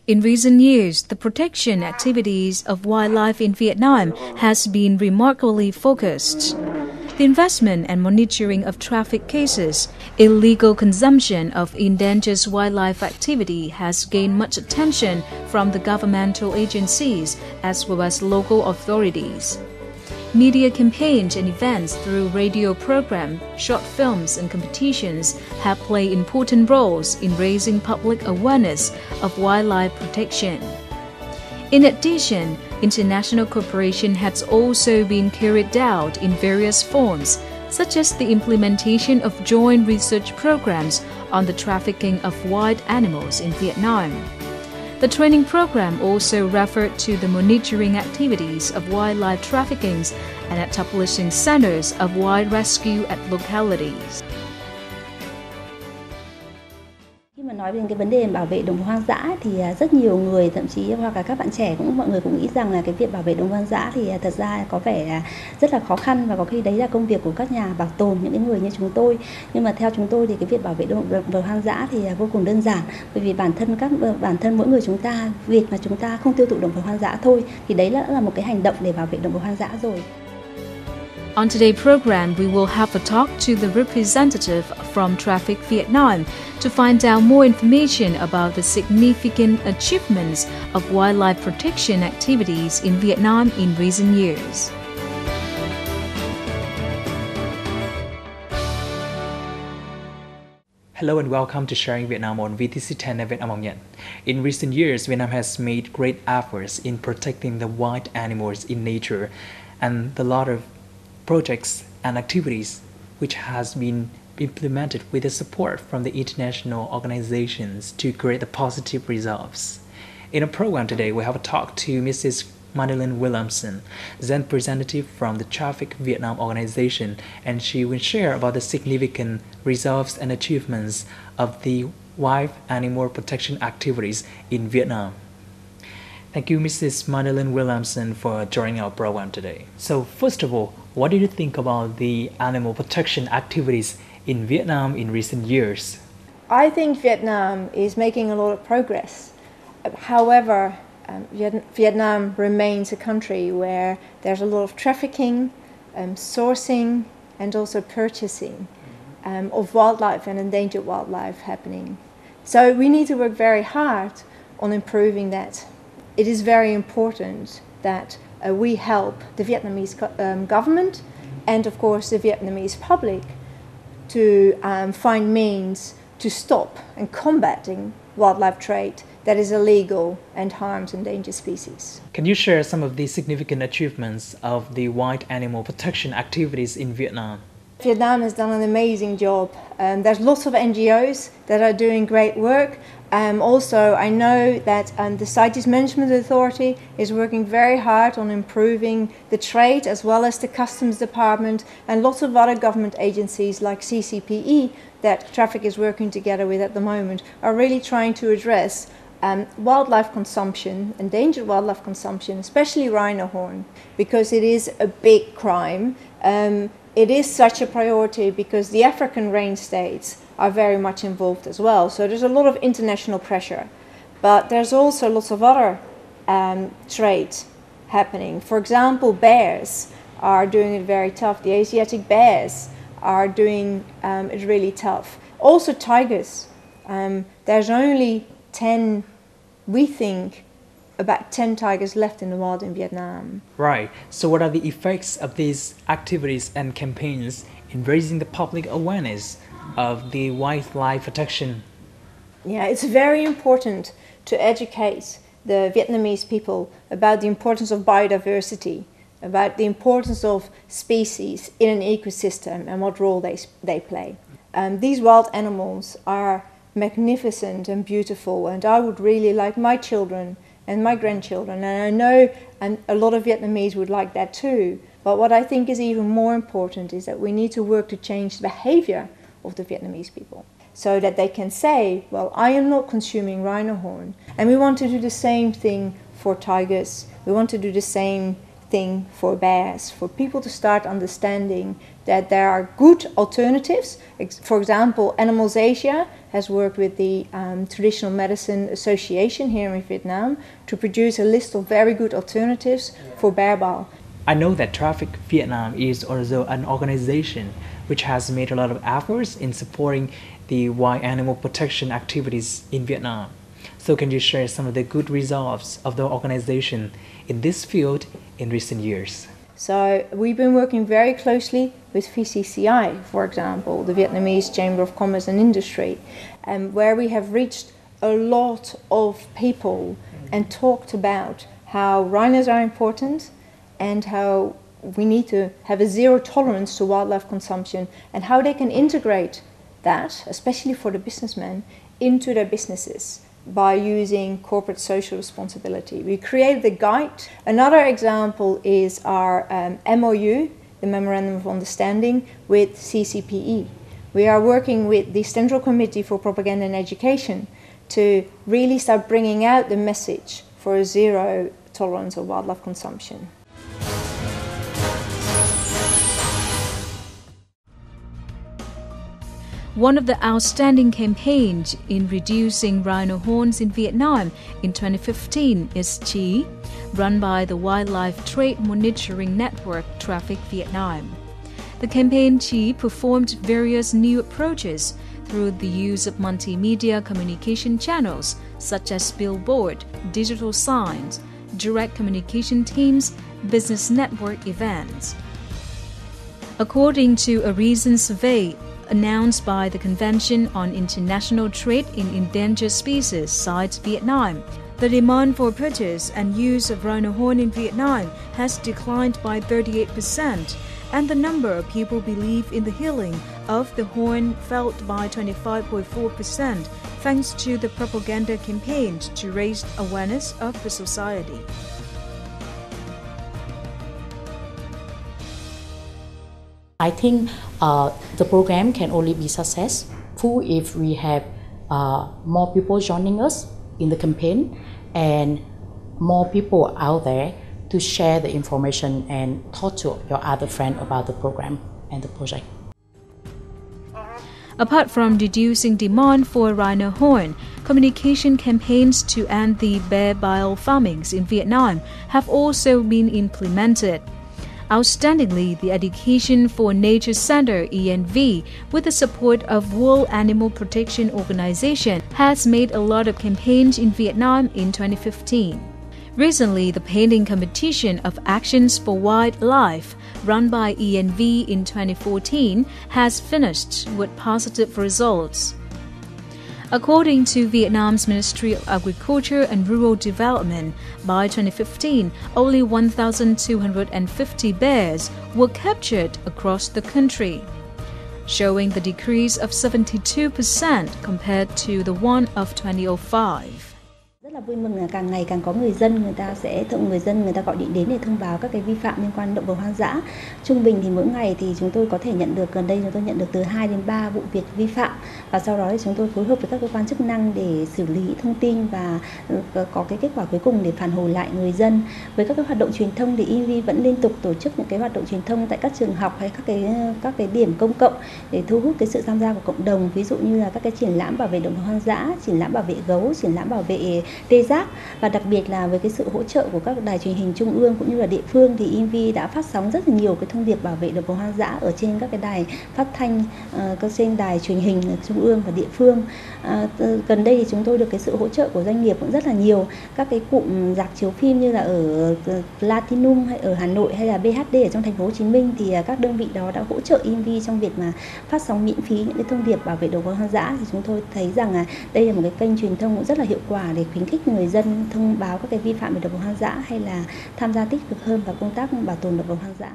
In recent years, the protection activities of wildlife in Vietnam has been remarkably focused. The investment and monitoring of traffic cases, illegal consumption of endangered wildlife activity has gained much attention from the governmental agencies as well as local authorities. Media campaigns and events through radio programs, short films and competitions have played important roles in raising public awareness of wildlife protection. In addition, international cooperation has also been carried out in various forms, such as the implementation of joint research programs on the trafficking of wild animals in Vietnam. The training program also referred to the monitoring activities of wildlife trafficking and establishing centers of wild rescue at localities. Khi mà nói về cái vấn đề bảo vệ động vật hoang dã thì rất nhiều người, thậm chí hoặc là các bạn trẻ mọi người cũng nghĩ rằng là cái việc bảo vệ động vật hoang dã thì thật ra có vẻ rất là khó khăn và có khi đấy là công việc của các nhà bảo tồn, những cái người như chúng tôi. Nhưng mà theo chúng tôi thì cái việc bảo vệ động vật hoang dã thì vô cùng đơn giản, bởi vì bản thân mỗi người chúng ta, việc mà chúng ta không tiêu thụ động vật hoang dã thôi thì đấy là một cái hành động để bảo vệ động vật hoang dã rồi. On today's program, we will have a talk to the representative from TRAFFIC Vietnam to find out more information about the significant achievements of wildlife protection activities in Vietnam in recent years. Hello and welcome to Sharing Vietnam on VTC10 Netviet. In recent years, Vietnam has made great efforts in protecting the wild animals in nature, and a lot of projects and activities which has been implemented with the support from the international organizations to create the positive results. In our program today, we have a talk to Mrs. MADELON WILLEMSEN, then representative from the TRAFFIC Vietnam organization, and she will share about the significant results and achievements of the wild animal protection activities in Vietnam. Thank you, Mrs. MADELON WILLEMSEN, for joining our program today. So, first of all, what do you think about the animal protection activities in Vietnam in recent years? I think Vietnam is making a lot of progress. However, Vietnam remains a country where there's a lot of trafficking, sourcing, and also purchasing of wildlife and endangered wildlife happening. So we need to work very hard on improving that. It is very important that we help the Vietnamese government and of course the Vietnamese public to find means to stop and combating wildlife trade that is illegal and harms endangered species. Can you share some of the significant achievements of the wild animal protection activities in Vietnam? Vietnam has done an amazing job. There's lots of NGOs that are doing great work. Also, I know that the CITES Management Authority is working very hard on improving the trade as well as the Customs Department and lots of other government agencies like CCPE that TRAFFIC is working together with at the moment are really trying to address wildlife consumption, endangered wildlife consumption, especially rhino horn, because it is a big crime. It is such a priority because the African rain states are very much involved as well. So there's a lot of international pressure. But there's also lots of other trade happening. For example, bears are doing it very tough. The Asiatic bears are doing it really tough. Also tigers. There's only 10, we think, about 10 tigers left in the wild in Vietnam. Right. So what are the effects of these activities and campaigns in raising the public awareness of the wildlife protection? Yeah, it's very important to educate the Vietnamese people about the importance of biodiversity, about the importance of species in an ecosystem and what role they play. These wild animals are magnificent and beautiful, and I would really like my children and my grandchildren, and I know a lot of Vietnamese would like that too. But what I think is even more important is that we need to work to change the behavior of the Vietnamese people so that they can say, well, I am not consuming rhino horn. And we want to do the same thing for tigers. We want to do the same thing for bears, for people to start understanding that there are good alternatives. For example, Animals Asia has worked with the Traditional Medicine Association here in Vietnam to produce a list of very good alternatives for bear bile. I know that TRAFFIC Vietnam is also an organization which has made a lot of efforts in supporting the wild animal protection activities in Vietnam. So can you share some of the good results of the organization in this field in recent years? So we've been working very closely with VTC10, for example, the Vietnamese Chamber of Commerce and Industry, where we have reached a lot of people and talked about how rhinos are important and how we need to have a zero tolerance to wildlife consumption and how they can integrate that, especially for the businessmen, into their businesses by using corporate social responsibility. We created a guide. Another example is our MOU, the Memorandum of Understanding, with CCPE. We are working with the Central Committee for Propaganda and Education to really start bringing out the message for a zero tolerance of wildlife consumption. One of the outstanding campaigns in reducing rhino horns in Vietnam in 2015 is Chi, run by the Wildlife Trade Monitoring Network TRAFFIC Vietnam. The campaign Chi performed various new approaches through the use of multimedia communication channels such as billboard, digital signs, direct communication teams, business network events. According to a recent survey announced by the Convention on International Trade in Endangered Species CITES Vietnam, the demand for purchase and use of rhino horn in Vietnam has declined by 38%, and the number of people believe in the healing of the horn fell by 25.4% thanks to the propaganda campaigns to raise awareness of the society. I think the program can only be successful if we have more people joining us in the campaign and more people out there to share the information and talk to your other friends about the program and the project. Apart from reducing demand for rhino horn, communication campaigns to end the bear bile farmings in Vietnam have also been implemented. Outstandingly, the Education for Nature Center ENV, with the support of World Animal Protection Organization, has made a lot of campaigns in Vietnam in 2015. Recently, the painting competition of Actions for Wildlife, run by ENV in 2014, has finished with positive results. According to Vietnam's Ministry of Agriculture and Rural Development, by 2015, only 1,250 bears were captured across the country, showing the decrease of 72% compared to the one of 2005. Rất là vui mừng là càng ngày càng có người dân người ta gọi điện đến để thông báo các cái vi phạm liên quan động vật hoang dã. Trung bình thì mỗi ngày thì chúng tôi có thể nhận được, gần đây chúng tôi nhận được từ 2 đến 3 vụ việc vi phạm, và sau đó thì chúng tôi phối hợp với các cơ quan chức năng để xử lý thông tin và có cái kết quả cuối cùng để phản hồi lại người dân. Với các cái hoạt động truyền thông thì ENV vẫn liên tục tổ chức những cái hoạt động truyền thông tại các trường học hay các cái điểm công cộng để thu hút cái sự tham gia của cộng đồng, ví dụ như là các cái triển lãm bảo vệ động vật hoang dã, triển lãm bảo vệ gấu, triển lãm bảo vệ tê giác, và đặc biệt là với cái sự hỗ trợ của các đài truyền hình trung ương cũng như là địa phương thì ENV đã phát sóng rất là nhiều cái thông điệp bảo vệ động vật hoang dã ở trên các cái đài phát thanh, trên đài truyền hình trung ương và địa phương. Gần đây thì chúng tôi được cái sự hỗ trợ của doanh nghiệp cũng rất là nhiều. Các cái cụm rạp chiếu phim như là ở Platinum hay ở Hà Nội hay là BHD ở trong thành phố Hồ Chí Minh thì các đơn vị đó đã hỗ trợ ENV trong việc mà phát sóng miễn phí những cái thông điệp bảo vệ động vật hoang dã. Thì chúng tôi thấy rằng là đây là một cái kênh truyền thông cũng rất là hiệu quả để khuyến khích người dân thông báo các cái vi phạm về động vật hoang dã hay là tham gia tích cực hơn vào công tác bảo tồn động vật hoang dã.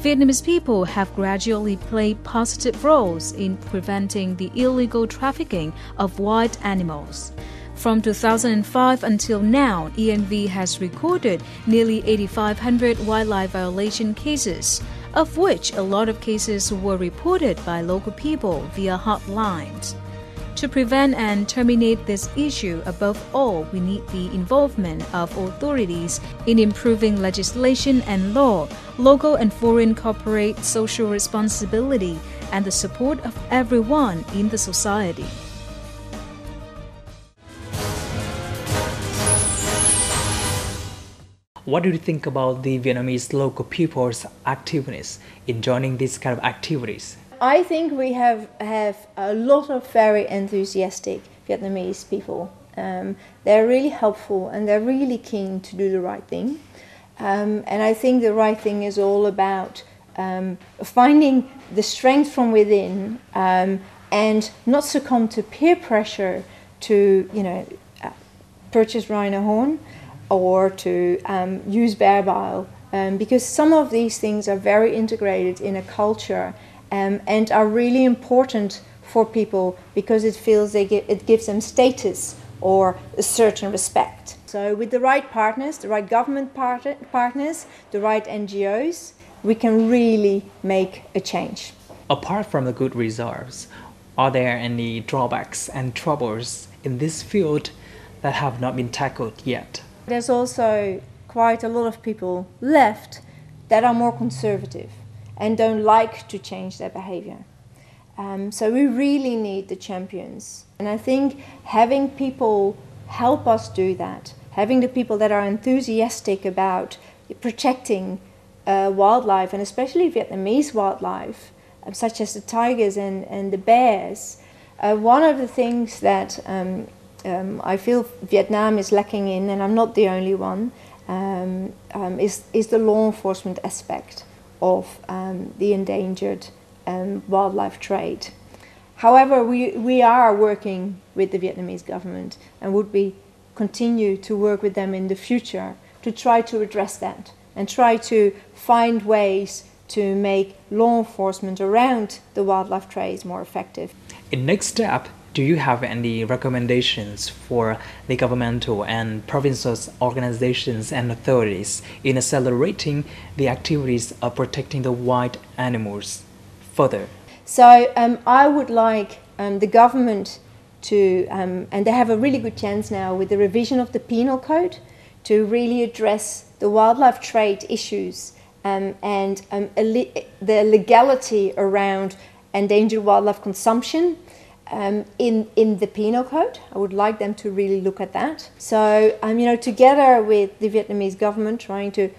Vietnamese people have gradually played positive roles in preventing the illegal trafficking of wild animals. From 2005 until now, ENV has recorded nearly 8,500 wildlife violation cases, of which a lot of cases were reported by local people via hotlines. To prevent and terminate this issue, above all, we need the involvement of authorities in improving legislation and law, local and foreign corporate social responsibility, and the support of everyone in the society. What do you think about the Vietnamese local people's activeness in joining these kind of activities? I think we have a lot of very enthusiastic Vietnamese people. They're really helpful and they're really keen to do the right thing. And I think the right thing is all about finding the strength from within and not succumb to peer pressure to, purchase rhino horn or to use bear bile, because some of these things are very integrated in a culture and are really important for people because it gives them status or a certain respect. So with the right partners, the right government partners, the right NGOs, we can really make a change. Apart from the good results, are there any drawbacks and troubles in this field that have not been tackled yet? There's also quite a lot of people left that are more conservative and don't like to change their behavior. So we really need the champions. And I think having people help us do that, having the people that are enthusiastic about protecting wildlife, and especially Vietnamese wildlife, such as the tigers and the bears. One of the things that I feel Vietnam is lacking in, and I'm not the only one, is the law enforcement aspect of the endangered wildlife trade. However, we are working with the Vietnamese government and would continue to work with them in the future to try to address that and try to find ways to make law enforcement around the wildlife trade more effective. In next step, do you have any recommendations for the governmental and provincial organizations and authorities in accelerating the activities of protecting the wild animals further? So I would like the government to, and they have a really good chance now with the revision of the penal code, to really address the wildlife trade issues and the legality around endangered wildlife consumption in the penal code. I would like them to really look at that. So, together with the Vietnamese government, trying to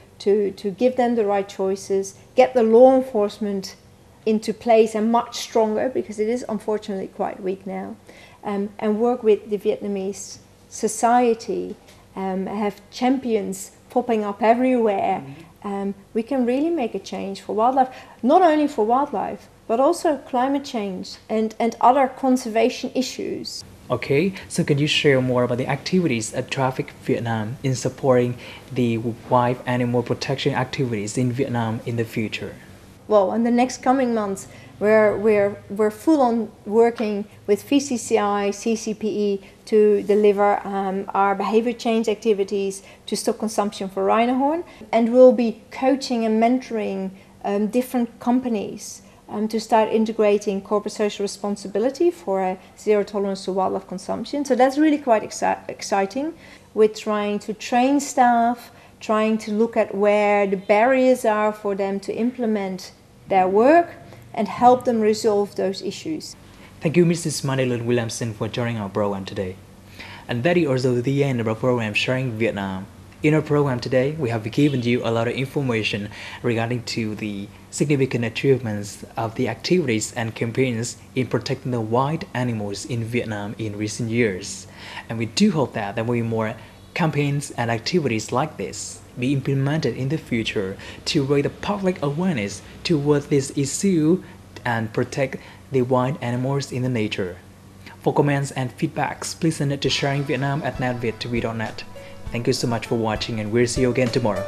give them the right choices, get the law enforcement into place and much stronger, because it is unfortunately quite weak now, and work with the Vietnamese society, have champions popping up everywhere. We can really make a change for wildlife, not only for wildlife, but also climate change and other conservation issues. Okay, so can you share more about the activities at TRAFFIC Vietnam in supporting the wild animal protection activities in Vietnam in the future? Well, in the next coming months, we're full on working with VTC10 CCPE to deliver our behavior change activities to stop consumption for rhino horn, and we'll be coaching and mentoring different companies to start integrating corporate social responsibility for a zero tolerance to wildlife consumption. So that's really quite exciting. We're trying to train staff, trying to look at where the barriers are for them to implement their work and help them resolve those issues. Thank you, Mrs. MADELON WILLEMSEN, for joining our program today. And that is also the end of our program Sharing Vietnam. In our program today, we have given you a lot of information regarding to the significant achievements of the activities and campaigns in protecting the wild animals in Vietnam in recent years. And we do hope that there will be more campaigns and activities like this be implemented in the future to raise the public awareness towards this issue and protect the wild animals in the nature. For comments and feedbacks, please send it to sharingvietnam@netviet.net. Thank you so much for watching, and we'll see you again tomorrow.